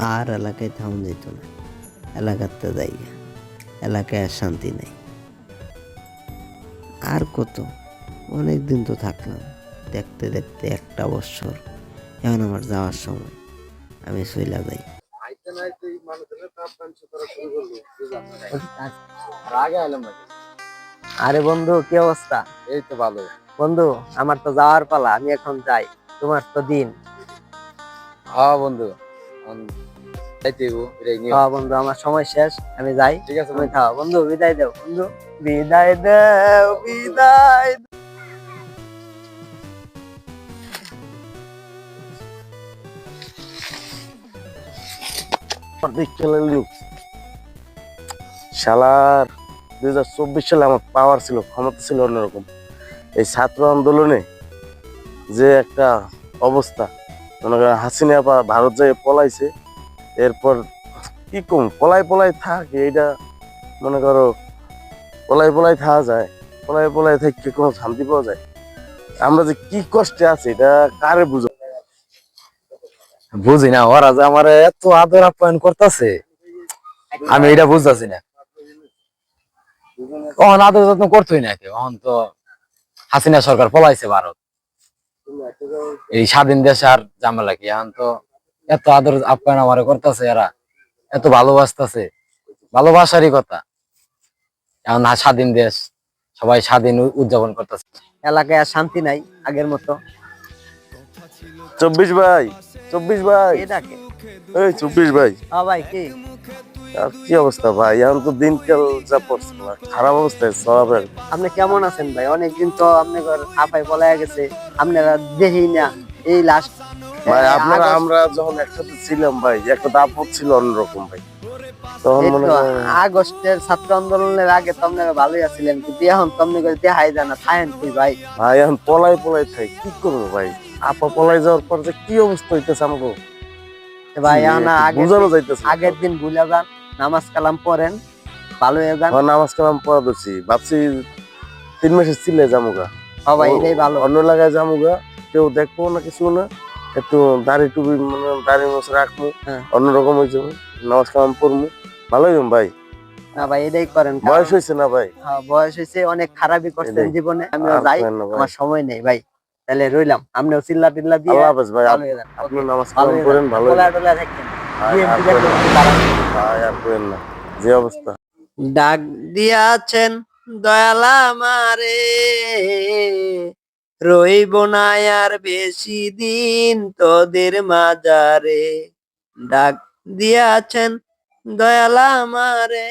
আর এলাকায় থাউন যেত না। এলাকাতে যাইয়া এলাকায় আর শান্তি নাই। আর কত অনেক দিন তো থাকলাম, দেখতে দেখতে 1 বছর। এখন আমার যাওয়ার সময়, আমি চইলা যাই। আরে বন্ধু, কি অবস্থা? এই তো ভালো। বন্ধু, আমার তো যাওয়ার পালা, আমি এখন যাই। তোমার তো দিন। হ্যাঁ বন্ধু, এখন যাইতে হইবো, এটাই নিয়ম। হ্যাঁ বন্ধু, আমার সময় শেষ, আমি যাই। ঠিক আছে তুমি বন্ধু। থাও বন্ধু, বিদায় দাও বন্ধু। বিদায় দাও, বিদায়। শালার 2024 সালে আমার পাওয়ার ছিল, ক্ষমতা ছিল অন্যরকম। এই ছাত্র আন্দোলনে যে একটা অবস্থা, মনে করেন হাসিনা ভারত যায় পলাইছে। এরপর কি কম পলাই পলাই থাকে, এইটা মনে করো পলাই পলাই থাকা যায়, পলাই পলাই থেকে কোনো শান্তি পাওয়া যায়? আমরা যে কি কষ্টে আছি এটা কারে বুঝো? বুঝি না, ওরা যে আমার এত আদর আপ্যায়ন করতেছে, আমি এটা বুঝতেছি না। কখন আদর যত্ন করতোই না কেউ, এখন তো হাসিনা সরকার পলাইছে ভারত, এই স্বাধীন দেশ আর ঝামেলা কি? এখন তো এত আদর আপ্যায়ন আমার করতেছে, এরা এত ভালোবাসতেছে, ভালোবাসারই কথা। এখন স্বাধীন দেশ, সবাই স্বাধীন উদযাপন করতেছে। এলাকায় আর শান্তি নাই আগের মতো। 24 ভাই, 24 ভাই, কে ডাকে? এই 24 ভাই, হ্যাঁ ভাই, কি? আর কি অবস্থা ভাই? এখন তো দিনকাল যা পড়ছে না, খারাপ অবস্থায় চলাফেরা। আপনি কেমন আছেন ভাই? অনেকদিন তো আপনি আপাই পলাইয়া গেছে, আপনারা দেখি না। এই লাস্ট ভাই আপনারা আমরা যখন একসাথে ছিলাম ভাই, একটা দাপট ছিল অন্যরকম ভাই। তখন এই মনে তো করেন আগস্টের ছাত্র আন্দোলনের আগে তো আপনারা ভালোই আছিলেন, কিন্তু এখন তো আপনি করে দেখাই যায় না, থাকেন কই ভাই? ভাই এখন পলাই পলাই থাই, কি করবো ভাই? আপা পলাই যাওয়ার পর যে কি অবস্থা হইতেছে আমাকে ভাই এখন বুঝানো যাইতেছে না। আগের দিন ভুলে যান, নামাজ কালাম পড়েন, ভালো হয়ে যান। এখন নামাজ কালাম পড়া দিচ্ছি, ভাবছি 3 মাসে চিল্লে যামুগা, হ ভাই, এটাই ভালো। অন্য জায়গায় যামুগা, কেউ দেখবো না কিছু না, একটু দাড়ি টুপি মানে দাড়ি মোছা রাখবো, হ্যাঁ। অন্যরকম হয়ে যাবো, নামাজ কালাম পড়বো, ভালো হইব ভাই। না ভাই, এটাই করেন। বয়স হয়েছে না ভাই? হ্যাঁ, বয়স হয়েছে, অনেক খারাপই করছেন এটাই। জীবনে। আমিও আর যাই, করেন না ভাই। আমার সময় নেই ভাই। তাহলে রইলাম, আপনিও চিল্লা টিল্লা দিয়ে আল্লাহ হাফেজ ভাই, ভালো হয়ে যান। আপনি Okay, নামাজ ভালো কালাম হয়ে করেন, যান, ভালো পোলা টোলা থাকবেন। BNP তে একটু দাঁড়ান। ভাই আর করেন না, যে অবস্থা। ডাক দিয়াছেন দয়াল আমারে, রইব না আর বেশি দিন তোদের মাজারে। ডাক দিয়াছেন দয়াল আমারে।